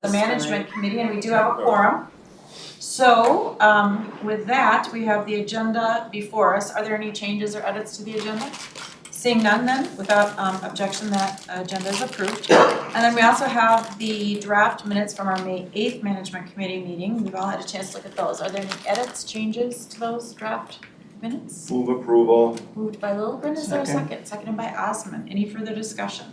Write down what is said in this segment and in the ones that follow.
the management committee, and we do have a quorum. So with that, we have the agenda before us. Are there any changes or edits to the agenda? Seeing none then, without objection, that agenda is approved. And then we also have the draft minutes from our May 8th management committee meeting. We've all had a chance to look at those. Are there any edits, changes to those draft minutes? Move approval. Moved by Lilligren, is there a second? Seconded by Osman. Any further discussion?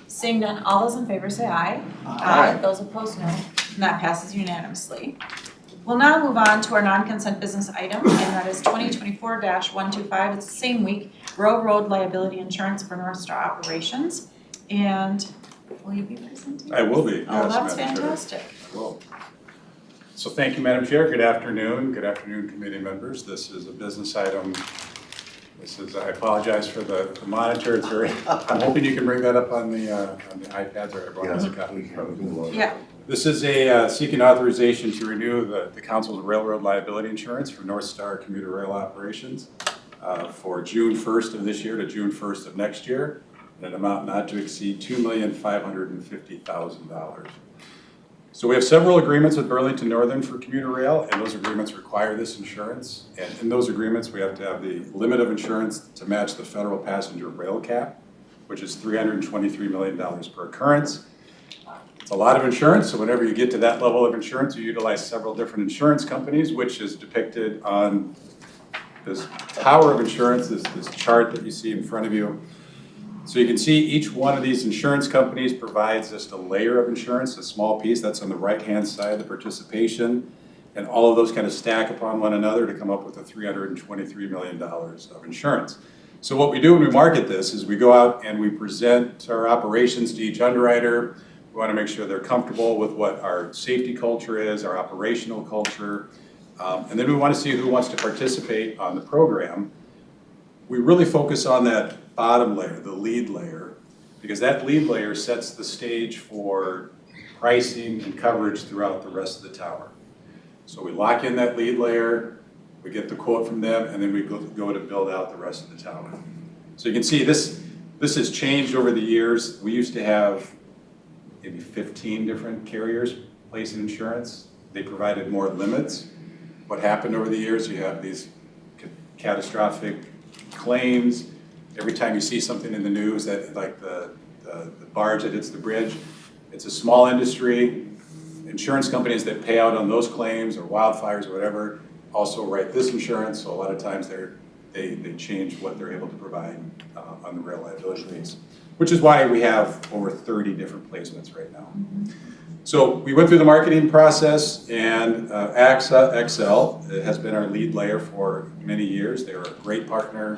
Seeing none, all those in favor say aye. Aye. Those opposed, no. And that passes unanimously. We'll now move on to our non-consent business item, and that is 2024-125. It's the same week, road liability insurance for North Star Operations. And will you be presenting? I will be. Oh, yes, that's Madam Chair. fantastic. I will. So thank you, Madam Chair. Good afternoon. Good afternoon, committee members. This is a business item. I apologize for the monitor. It's very, I'm hoping you can bring that up on the iPads, or everyone has a copy. Yeah. This is a seeking authorization to renew the council's railroad liability insurance for North Star commuter rail operations for June 1st of this year to June 1st of next year, at an amount not to exceed $2,550,000. So we have several agreements with Burlington Northern for commuter rail, and those agreements require this insurance. And in those agreements, we have to have the limit of insurance to match the federal passenger rail cap, which is $323 million per occurrence. It's a lot of insurance, so whenever you get to that level of insurance, you utilize several different insurance companies, which is depicted on this tower of insurance, this chart that you see in front of you. So you can see each one of these insurance companies provides just a layer of insurance, a small piece that's on the right-hand side, the participation, and all of those kind of stack upon one another to come up with the $323 million of insurance. So what we do when we market this is we go out and we present our operations to each underwriter. We want to make sure they're comfortable with what our safety culture is, our operational culture, and then we want to see who wants to participate on the program. We really focus on that bottom layer, the lead layer, because that lead layer sets the stage for pricing and coverage throughout the rest of the tower. So we lock in that lead layer, we get the quote from them, and then we go to build out the rest of the tower. So you can see this has changed over the years. We used to have maybe 15 different carriers placing insurance. They provided more limits. What happened over the years, you have these catastrophic claims. Every time you see something in the news that, like the barge that hits the bridge, it's a small industry. Insurance companies that pay out on those claims or wildfires or whatever also write this insurance, so a lot of times they change what they're able to provide on the rail liability piece, which is why we have over 30 different placements right now. So we went through the marketing process, and AXA XL has been our lead layer for many years. They're a great partner.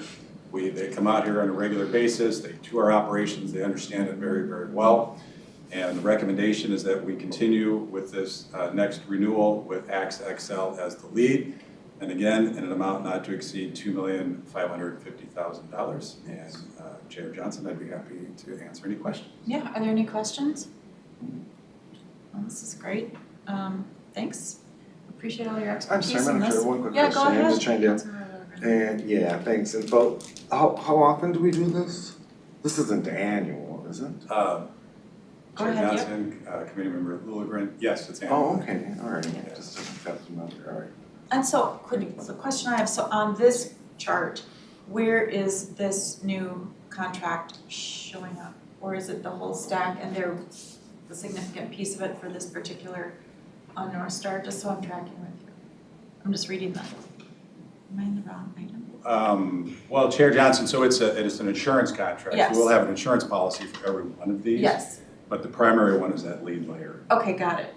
They come out here on a regular basis. They tour our operations. They understand it very, very well. And the recommendation is that we continue with this next renewal with AXA XL as the lead. And again, in an amount not to exceed $2,550,000. And Chair Johnson, I'd be happy to answer any questions. Yeah, are there any questions? Well, this is great. Thanks. Appreciate all your I'm expertise sorry, in Madam this. Chair, one quick Yeah, question. go ahead. I'm just trying to, and yeah, thanks. And so, how often do we do this? This isn't annual, is it? Chair ahead, Johnson, Committee Member Lilligren, yes, it's annual. Oh, okay, all right. Just have to remember, all right. And so, the question I have, so on this chart, where is this new contract showing up? Or is it the whole stack and they're the significant piece of it for this particular North Star, just so I'm tracking with you? I'm just reading that. Am I in the wrong item? Well, Chair Johnson, so it's an insurance contract. Yes. So we'll have an insurance policy for every one of these. Yes. But the primary one is that lead layer. Okay, got it.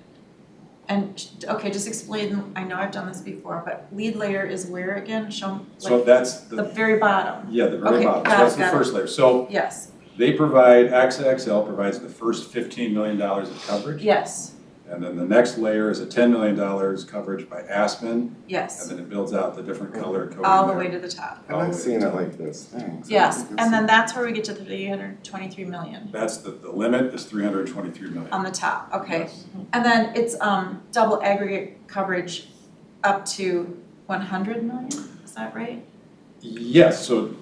And, okay, just explain, I know I've done this before, but lead layer is where again? Show, So like, that's the very bottom? yeah, the very Okay, bottom. So got that's it, the got first layer. So Yes, they provide, AXA XL provides the first $15 million of coverage. yes, And then the next layer is a $10 million coverage by Aspen. And yes, then it builds out the different color coding all the there. way to the top. I like seeing it like this, thanks. Yes, and then that's where we get to the 323 million That's the limit is 323 million. on the top, okay. Yes. And then it's double aggregate coverage up to 100 million, is that right? Yes, so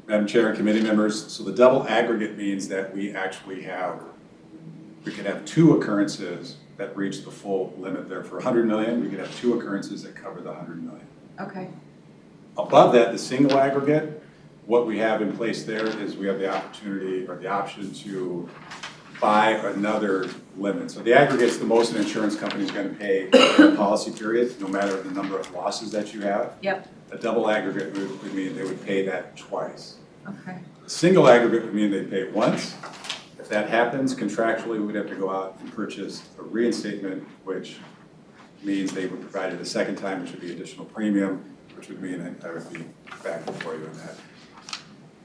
Madam Chair and committee members, so the double aggregate means that we actually have we could have 2 occurrences that reach the full limit there. For 100 million, we could have 2 occurrences that cover the 100 million. Okay, Above that, the single aggregate, what we have in place there is we have the opportunity or the option to buy another limit. So the aggregate is the most an insurance company is going to pay in a policy period, no matter the number of losses that you have. yep, A double aggregate would mean they would pay that twice. okay, A single aggregate would mean they'd pay it once. If that happens, contractually, we'd have to go out and purchase a reinstatement, which means they would provide it a second time, which would be additional premium, which would mean I would be back before you on that.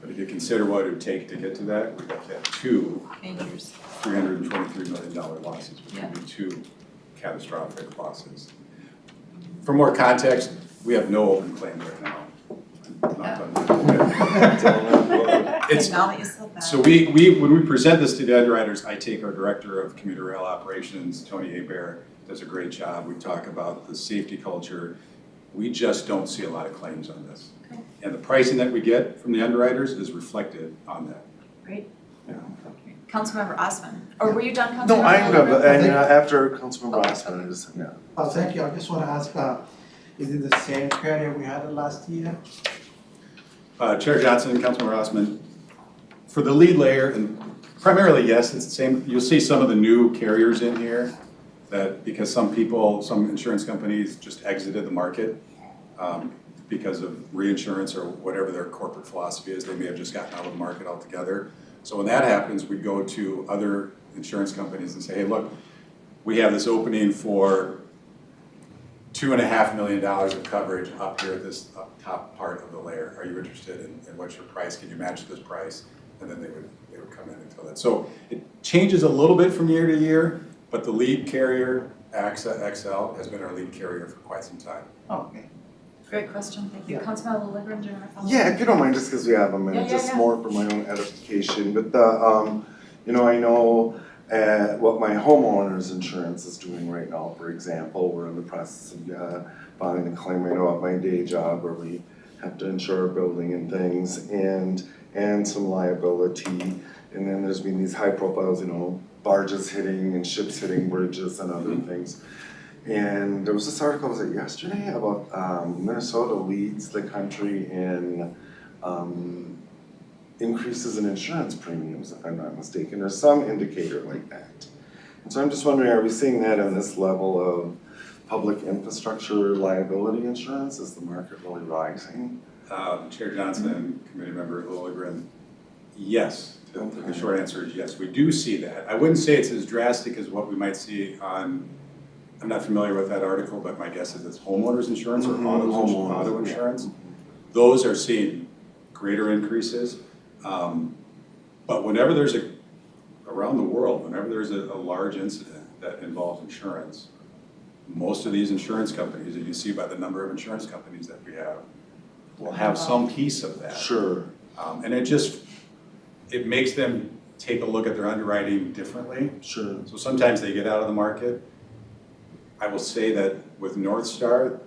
But if you consider what it would take to get to that, we'd have to have 2 majors, $323 million losses, which Yeah. would be 2 catastrophic losses. For more context, we have no open claims right now. Knock on wood. It's, now that you said that. so when we present this to the underwriters, I take our director of commuter rail operations, Tony Hebert, does a great job. We talk about the safety culture. We just don't see a lot of claims on this. Okay. And the pricing that we get from the underwriters is reflected on that. Great. Yeah. Councilmember Osman, or were you done, Councilmember? No, I'm done, Lilligren? and after Councilmember Okay, Osman, I just, yeah. Thank you. I just want to ask, is it the same carrier we had last year? Chair Johnson, Councilmember Osman, for the lead layer, and primarily, yes, it's the same. You'll see some of the new carriers in here that because some insurance companies just exited the market because of reinsurance or whatever their corporate philosophy is. They may have just gotten out of the market altogether. So when that happens, we go to other insurance companies and say, hey, look, we have this opening for $2.5 million of coverage up here at this top part of the layer. Are you interested in what's your price? Can you match this price? And then they would come in and fill that. So it changes a little bit from year to year, but the lead carrier, AXA XL, has been our lead carrier for quite some time. Okay. Great question, thank you. Yeah. Councilmember Lilligren, do you want to follow up? Yeah, if you don't mind, just because we have a minute, Yeah, just yeah. more for my own edification, but the, you know, I know what my homeowner's insurance is doing right now, for example, we're in the process of filing a claim, I know at my day job where we have to insure a building and things, and some liability, and then there's been these high profiles, you know, barges hitting and ships hitting bridges and other things. And there was this article, was it yesterday, about Minnesota leads the country in increases in insurance premiums, if I'm not mistaken, or some indicator like that. And so I'm just wondering, are we seeing that in this level of public infrastructure liability insurance? Is the market really rising? Chair Johnson, Committee Member Lilligren, yes. The short answer is yes, we do see that. I wouldn't say it's as drastic as what we might see on, I'm not familiar with that article, but my guess is it's homeowners insurance or auto insurance. Those are seeing greater increases. But whenever there's around the world, whenever there's a large incident that involves insurance, most of these insurance companies, that you see by the number of insurance companies that we have, will have some piece of that. Sure. And it makes them take a look at their underwriting differently. Sure. So sometimes they get out of the market. I will say that with North Star,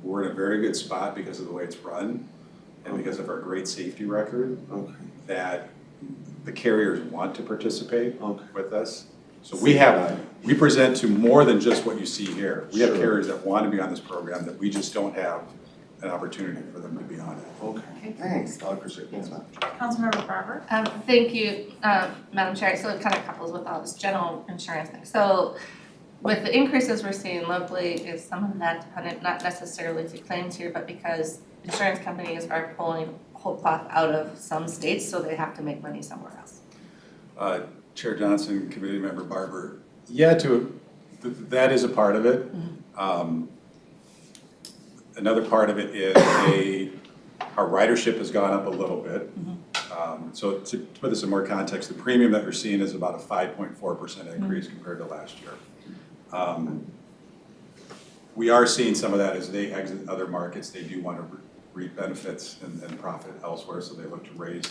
we're in a very good spot because of the way it's run and because of our great safety record, Okay. that the carriers want to participate Okay. with us. So we present to more than just what you see here. We have Sure. carriers that want to be on this program that we just don't have an opportunity for them to be on it. Okay, thanks, I appreciate it, thanks, man. Councilmember Barber? Thank you, Madam Chair. So it kind of couples with all this general insurance thing. So with the increases we're seeing locally, is some of that dependent not necessarily to claims here, but because insurance companies are pulling whole cloth out of some states, so they have to make money somewhere else. Chair Johnson, Committee Member Barber, yeah, that is a part of it. Another part of it is our ridership has gone up a little bit. So to put this in more context, the premium that we're seeing is about a 5.4% increase compared to last year. We are seeing some of that as they exit other markets. They do want to reap benefits and profit elsewhere, so they look to raise.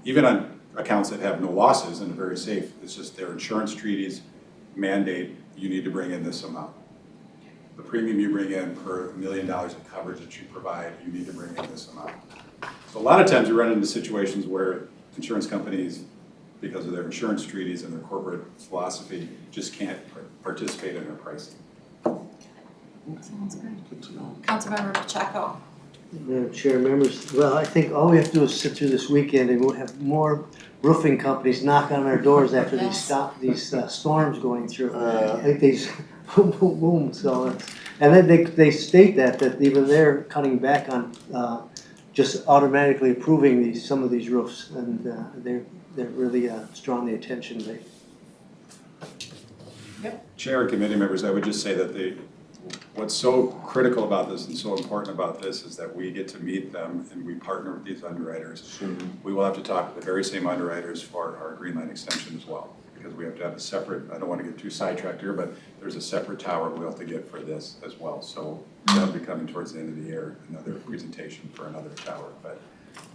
Even on accounts that have no losses and are very safe, it's just their insurance treaties mandate you need to bring in this amount. The premium you bring in per $1 million of coverage that you provide, you need to bring in this amount. So a lot of times we run into situations where insurance companies because of their insurance treaties and their corporate philosophy, just can't participate in our pricing. Sounds good. Good to know. Councilmember Pacheco. Madam Chair, members, well, I think all we have to do is sit through this weekend and we'll have more roofing companies knock on our doors after these storms going through. I think these boom, boom, boom, so it's, and then they state that even they're cutting back on just automatically approving some of these roofs, and they're really drawing the attention. Chair and committee members, I would just say that what's so critical about this and so important about this is that we get to meet them and we partner with these underwriters. Sure. We will have to talk to the very same underwriters for our Green Line extension as well, because we have to have a separate, I don't want to get too sidetracked here, but there's a separate tower we'll have to get for this as well. So that'll be coming towards the end of the year, another presentation for another tower. But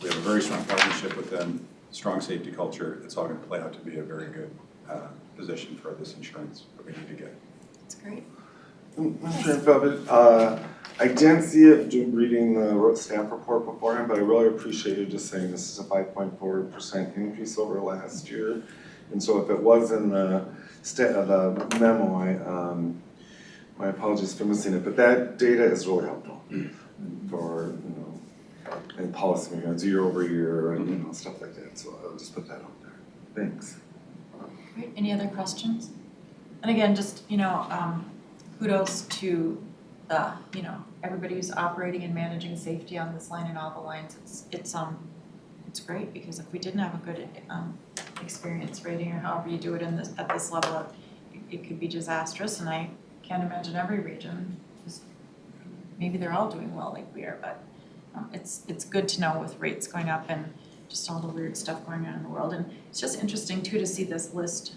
we have a very strong partnership with them, strong safety culture. It's all going to play out to be a very good position for this insurance that we need to get. That's great. Mr. Babbitt, I didn't see it reading the staff report beforehand, but I really appreciate you just saying this is a 5.4% increase over last year. And so if it was in the memo, my apologies for missing it, but that data is really helpful for, and policy meetings year over year and stuff like that. So I'll just put that out there. Thanks. Great. Any other questions? And again, just, kudos to everybody who's operating and managing safety on this line and all the lines. It's great, because if we didn't have a good experience rating, or however you do it at this level, it could be disastrous. And I can't imagine every region, maybe they're all doing well like we are, but it's good to know with rates going up and just all the weird stuff going on in the world. And it's just interesting too to see this list.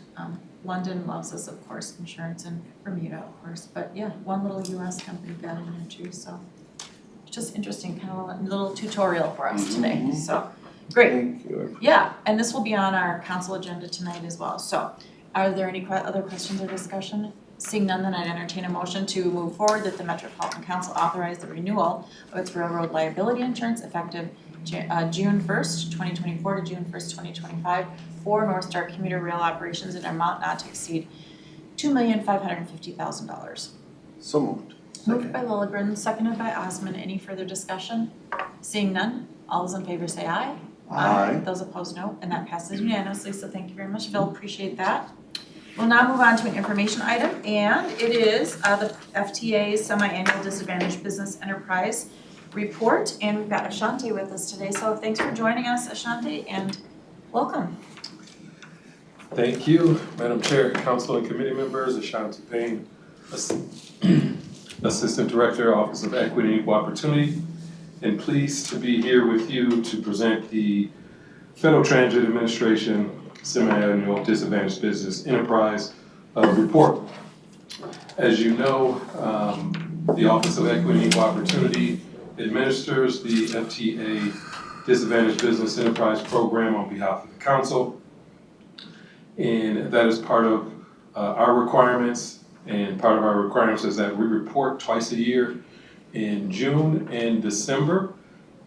London loves us, of course, insurance, and Bermuda, of course, but yeah, one little US company got in there too, so it's just interesting, kind of a little tutorial for us today, so great. Thank you. Yeah, and this will be on our council agenda tonight as well, so are there any other questions or discussion? Seeing none, then I'd entertain a motion to move forward that the Metropolitan Council authorize the renewal of its railroad liability insurance effective June 1st, 2024 to June 1st, 2025 for North Star commuter rail operations in an amount not to exceed $2,550,000. So moved. Moved by Lilligren, seconded by Osman. Any further discussion? Seeing none, all those in favor say aye. Aye. Those opposed, no, and that passes unanimously, so thank you very much, Phil, appreciate that. We'll now move on to an information item, and it is the FTA's semi-annual disadvantaged business enterprise report, and we've got Ashante with us today, so thanks for joining us, Ashante, and welcome. Thank you, Madam Chair, Council and Committee members. Ashanti Payne, Assistant Director, Office of Equity and Equal Opportunity, and pleased to be here with you to present the Federal Transit Administration Semi-Annual Disadvantaged Business Enterprise Report. As you know, the Office of Equity and Equal Opportunity administers the FTA Disadvantaged Business Enterprise Program on behalf of the Council. And that is part of our requirements, and part of our requirements is that we report twice a year in June and December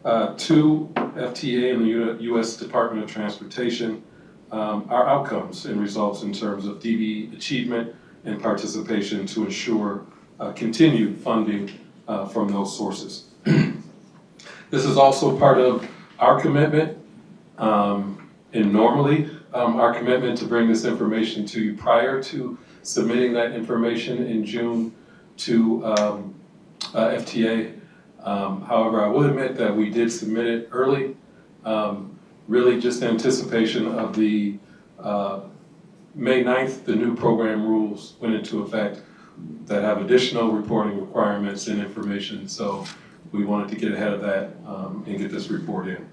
to FTA and the U.S. Department of Transportation our outcomes and results in terms of DB achievement and participation to ensure continued funding from those sources. This is also part of our commitment, and normally our commitment to bring this information to you prior to submitting that information in June to FTA. However, I will admit that we did submit it early, really just in anticipation of the May 9th, the new program rules went into effect that have additional reporting requirements and information. So we wanted to get ahead of that and get this report in.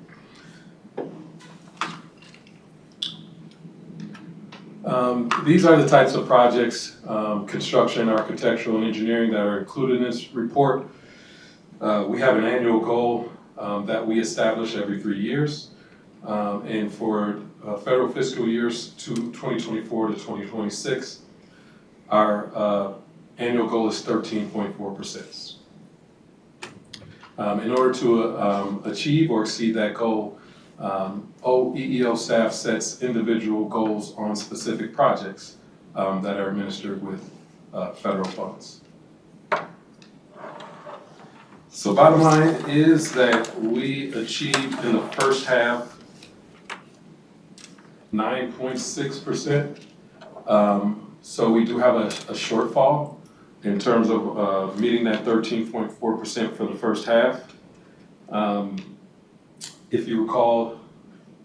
These are the types of projects, construction, architectural, and engineering that are included in this report. We have an annual goal that we establish every 3 years. And for federal fiscal years to 2024 to 2026, our annual goal is 13.4%. In order to achieve or exceed that goal, OEEO staff sets individual goals on specific projects that are administered with federal funds. So bottom line is that we achieved in the first half 9.6%. So we do have a shortfall in terms of meeting that 13.4% for the first half. If you recall,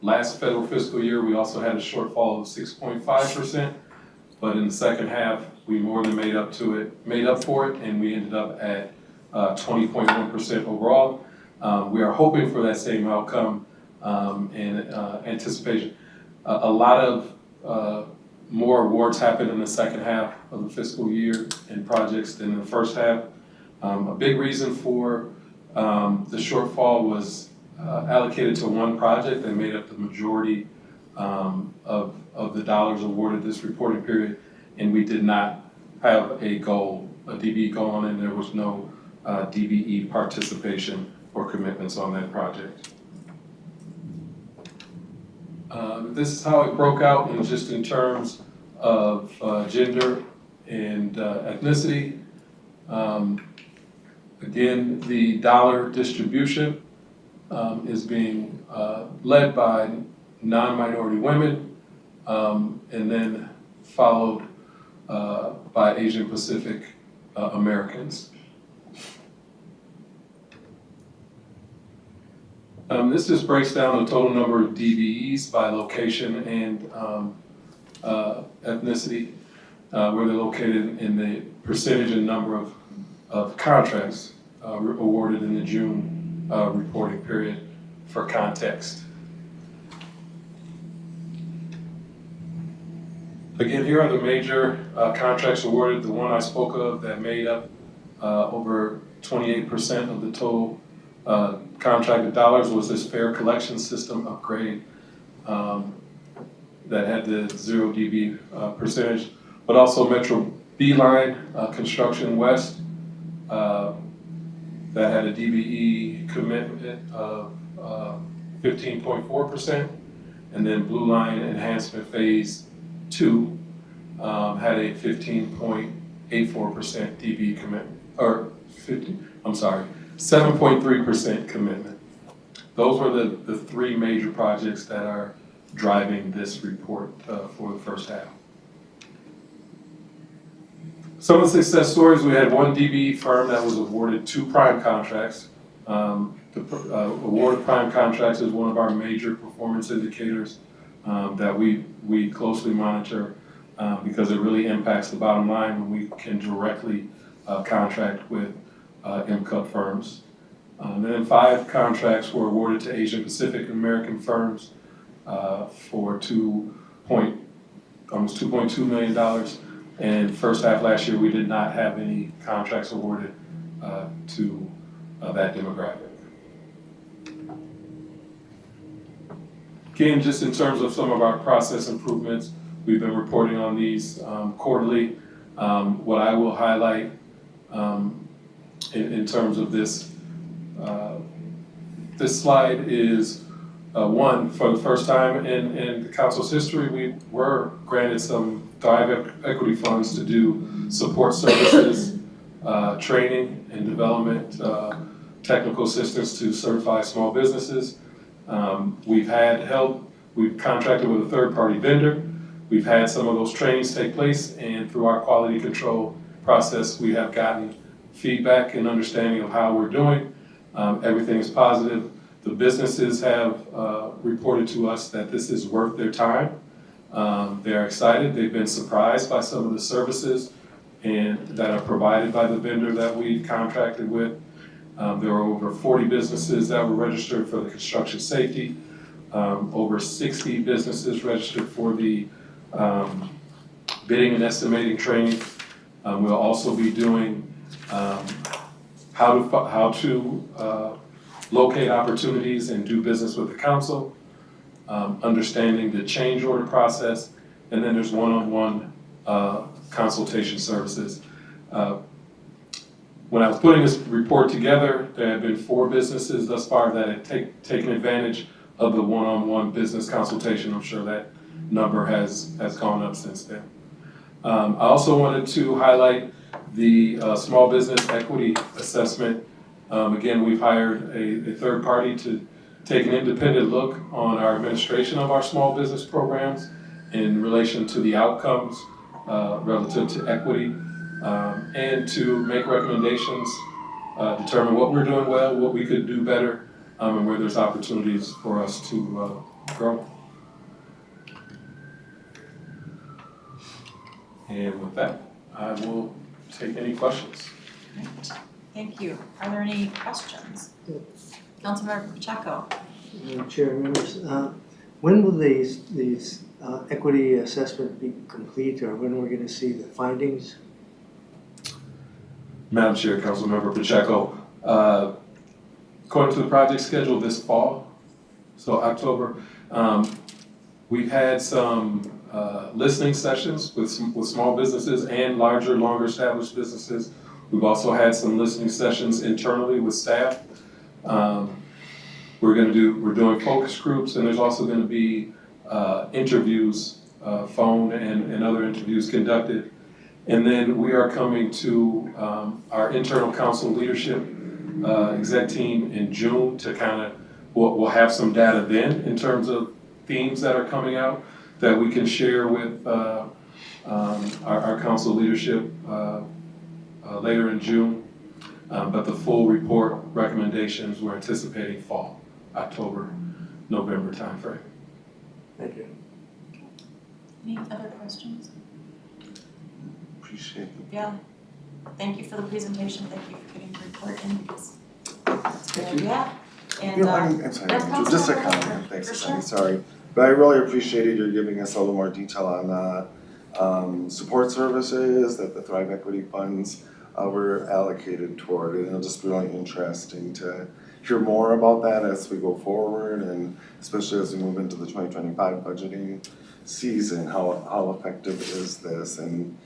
last federal fiscal year, we also had a shortfall of 6.5%, but in the second half, we more than made up for it, and we ended up at 20.1% overall. We are hoping for that same outcome in anticipation. A lot of more awards happened in the second half of the fiscal year in projects than the first half. A big reason for the shortfall was allocated to one project that made up the majority of the dollars awarded this reporting period, and we did not have a goal, a DBE goal on it, and there was no DBE participation or commitments on that project. This is how it broke out in terms of gender and ethnicity. Again, the dollar distribution is being led by non-minority women, and then followed by Asian Pacific Americans. This just breaks down the total number of DBEs by location and ethnicity, where they're located in the percentage and number of contracts awarded in the June reporting period for context. Again, here are the major contracts awarded. The one I spoke of that made up over 28% of the total contracted dollars was this fare collection system upgrade that had the 0 dB percentage, but also Metro B-Line Construction West that had a DBE commitment of 15.4%, and then Blue Line Enhancement Phase 2 had a 15.84% DBE commitment, or 7.3% commitment. Those were the three major projects that are driving this report for the first half. Some of the success stories: we had one DBE firm that was awarded 2 prime contracts. The award of prime contracts is one of our major performance indicators that we closely monitor because it really impacts the bottom line when we can directly contract with MCUP firms. And then 5 contracts were awarded to Asian Pacific American firms for almost $2.2 million. And first half last year, we did not have any contracts awarded to that demographic. Again, just in terms of some of our process improvements, we've been reporting on these quarterly. What I will highlight in terms of this slide is one, for the first time in the council's history, we were granted some Thrive Equity funds to do support services, training and development, technical assistance to certify small businesses. We've had help. We've contracted with a third-party vendor. We've had some of those trainings take place, and through our quality control process, we have gotten feedback and understanding of how we're doing. Everything is positive. The businesses have reported to us that this is worth their time. They're excited. They've been surprised by some of the services that are provided by the vendor that we've contracted with. There are over 40 businesses that were registered for the construction safety, over 60 businesses registered for the bidding and estimating training. We'll also be doing how to locate opportunities and do business with the council, understanding the change order process, and then there's one-on-one consultation services. When I was putting this report together, there have been 4 businesses thus far that have taken advantage of the one-on-one business consultation. I'm sure that number has gone up since then. I also wanted to highlight the small business equity assessment. Again, we've hired a third party to take an independent look on our administration of our small business programs in relation to the outcomes relative to equity, and to make recommendations, determine what we're doing well, what we could do better, and where there's opportunities for us to grow. And with that, I will take any questions. Great, thank you. Are there any questions? Councilmember Pacheco? Madam Chair, members, when will these equity assessment be complete, or when we're gonna see the findings? Madam Chair, Councilmember Pacheco, according to the project schedule this fall, so October, we've had some listening sessions with small businesses and larger, longer established businesses. We've also had some listening sessions internally with staff. We're doing focus groups, and there's also gonna be interviews, phone and other interviews conducted. And then we are coming to our internal council leadership exec team in June to we'll have some data then in terms of themes that are coming out that we can share with our council leadership later in June. But the full report recommendations, we're anticipating fall, October, November timeframe. Thank you. Any other questions? Appreciate it. Yeah, thank you for the presentation, thank you for getting the report in, because that's a good idea. And, You know, I'm sorry, yeah, just a Councilmember comment, Walker, thanks, for Sunny, sure. sorry. But I really appreciated you giving us a little more detail on the support services that the Thrive Equity Funds were allocated toward. And it'll just be really interesting to hear more about that as we go forward, and especially as we move into the 2025 budgeting season, how effective is this? And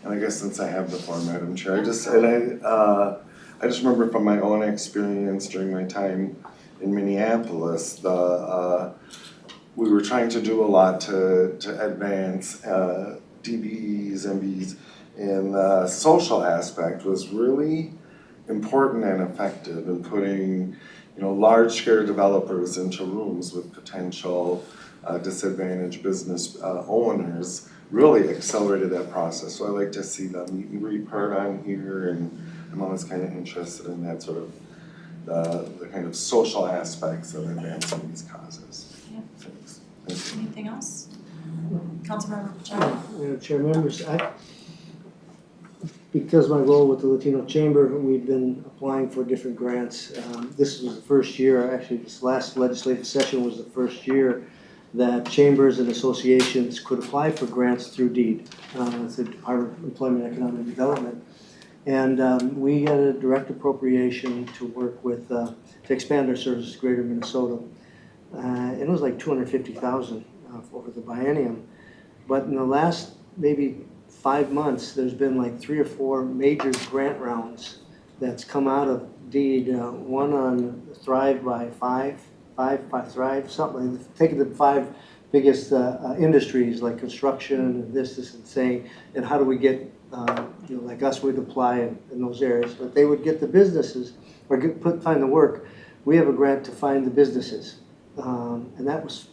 I guess since I have the floor, Madam Chair, I just remember from my own experience during my time in Minneapolis, we were trying to do a lot to advance DBEs, MBEs, and the social aspect was really important and effective in putting, large-scale developers into rooms with potential disadvantaged business owners. Really accelerated that process. So I like to see the meet and greet part on here, and I'm always kind of interested in that sort of the kind of social aspects of advancing these causes. Yeah. Thanks. Thank you. Anything else? Councilmember Pacheco? Madam Chair, members, because my role with the Latino Chamber, we've been applying for different grants. This was the first year, actually this last legislative session was the first year that chambers and associations could apply for grants through DEED. It's the Department of Employment and Economic Development. And we had a direct appropriation to work with, to expand our services to Greater Minnesota. It was like $250,000 over the biennium. But in the last maybe 5 months, there's been like 3 or 4 major grant rounds that's come out of DEED. One on Thrive by Five Thrive, something like taking the 5 biggest industries like construction and this and saying, and how do we get, like us would apply in those areas, but they would get the businesses or find the work. We have a grant to find the businesses, and that was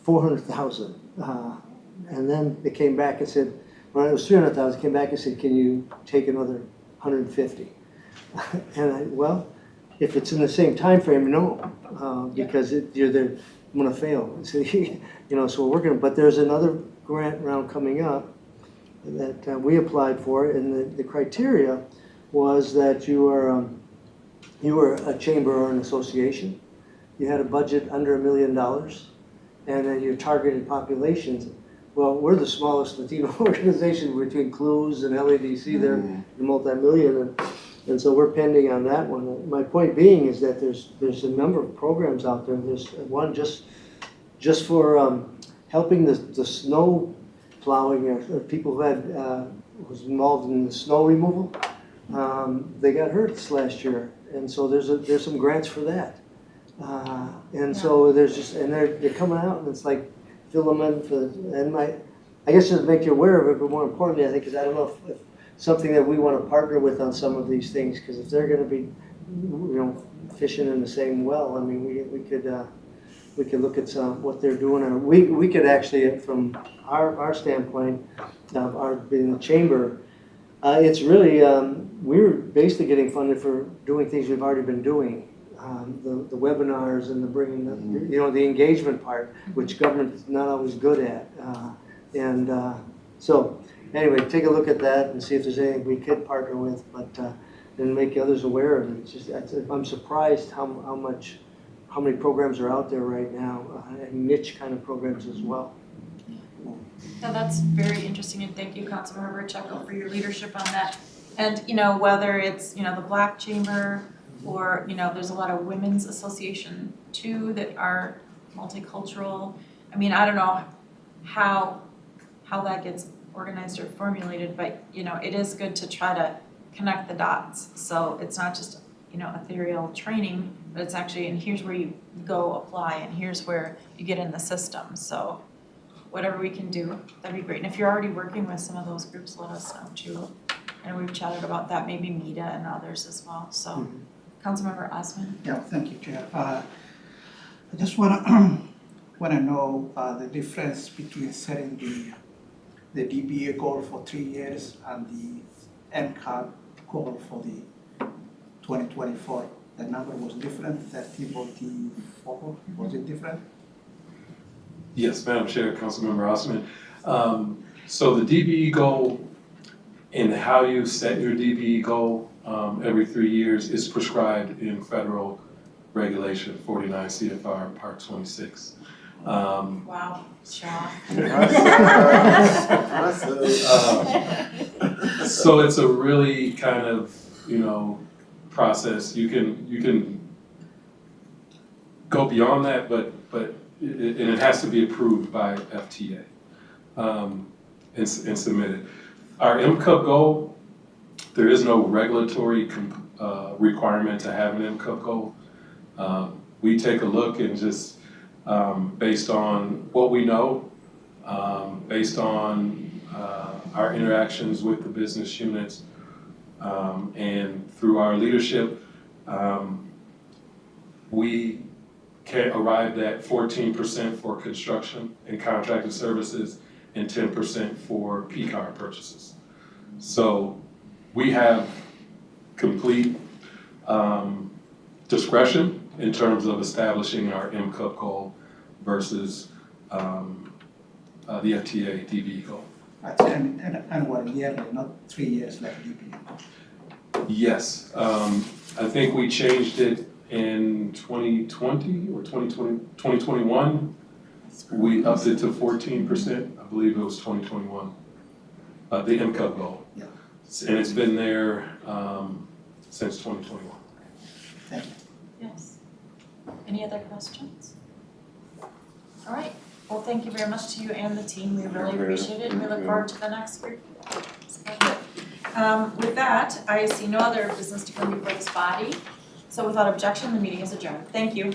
$400,000. And then they came back and said, well, it was $300,000. Came back and said, can you take another $150,000? And well, if it's in the same time frame, no, because I'm gonna fail. So, so we're working. But there's another grant round coming up that we applied for, and the criteria was that you were a chamber or an association, you had a budget under $1 million, and then your targeted populations. Well, we're the smallest Latino organization between CLUES and LADC. They're the multi-million, and so we're pending on that one. My point being is that there's a number of programs out there. There's one just for helping the snow plowing, or people who had was involved in the snow removal. They got hurt this last year, and so there's some grants for that. And so there's just, and they're coming out and it's like, fill them in and I guess just to make you aware of it, but more importantly, I think, is I don't know if something that we want to partner with on some of these things, because if they're gonna be, fishing in the same well, I mean, we could look at what they're doing, or we could actually, from our standpoint, our being the chamber, it's really, we're basically getting funded for doing things we've already been doing. The webinars and the bringing, the engagement part, which government's not always good at. So anyway, take a look at that and see if there's anything we could partner with, but and make others aware of it. It's just, I'm surprised how many programs are out there right now, and niche kind of programs as well. No, that's very interesting, and thank you, Councilmember Pacheco, for your leadership on that. And, whether it's, the Black Chamber, or, there's a lot of women's association too that are multicultural. I mean, I don't know how that gets organized or formulated, but, it is good to try to connect the dots. So it's not just, ethereal training, but it's actually, and here's where you go apply, and here's where you get in the system. So whatever we can do, that'd be great. And if you're already working with some of those groups, let us know too. And we've chatted about that, maybe Mita and others as well. So, Councilmember Osman. Yeah, thank you, Chair. I just wanna know the difference between setting the DBA goal for 3 years and the MCAP goal for the 2024. The number was different, 3044, was it different? Yes, Madam Chair, Councilmember Osman. So the DBE goal and how you set your DBE goal every 3 years is prescribed in federal regulation 49 CFR Part 26. Wow, Shaw. So it's a really kind of, process. You can go beyond that, but it has to be approved by FTA and submitted. Our MCUP goal, there is no regulatory requirement to have an MCUP goal. We take a look and just based on what we know, based on our interactions with the business units, and through our leadership, we arrived at 14% for construction and contracted services and 10% for P-card purchases. So we have complete discretion in terms of establishing our MCUP goal versus the FTA DB goal. And 1 year, not 3 years like DBA. Yes, I think we changed it in 2020 or 2021. We upped it to 14%. I believe it was 2021. The MCUP goal. Yeah. And it's been there since 2021. Thank you. Yes. Any other questions? All right. Well, thank you very much to you and the team. We really appreciate it, and we look forward to the next group. With that, I see no other business to come before this body. So without objection, the meeting is adjourned. Thank you.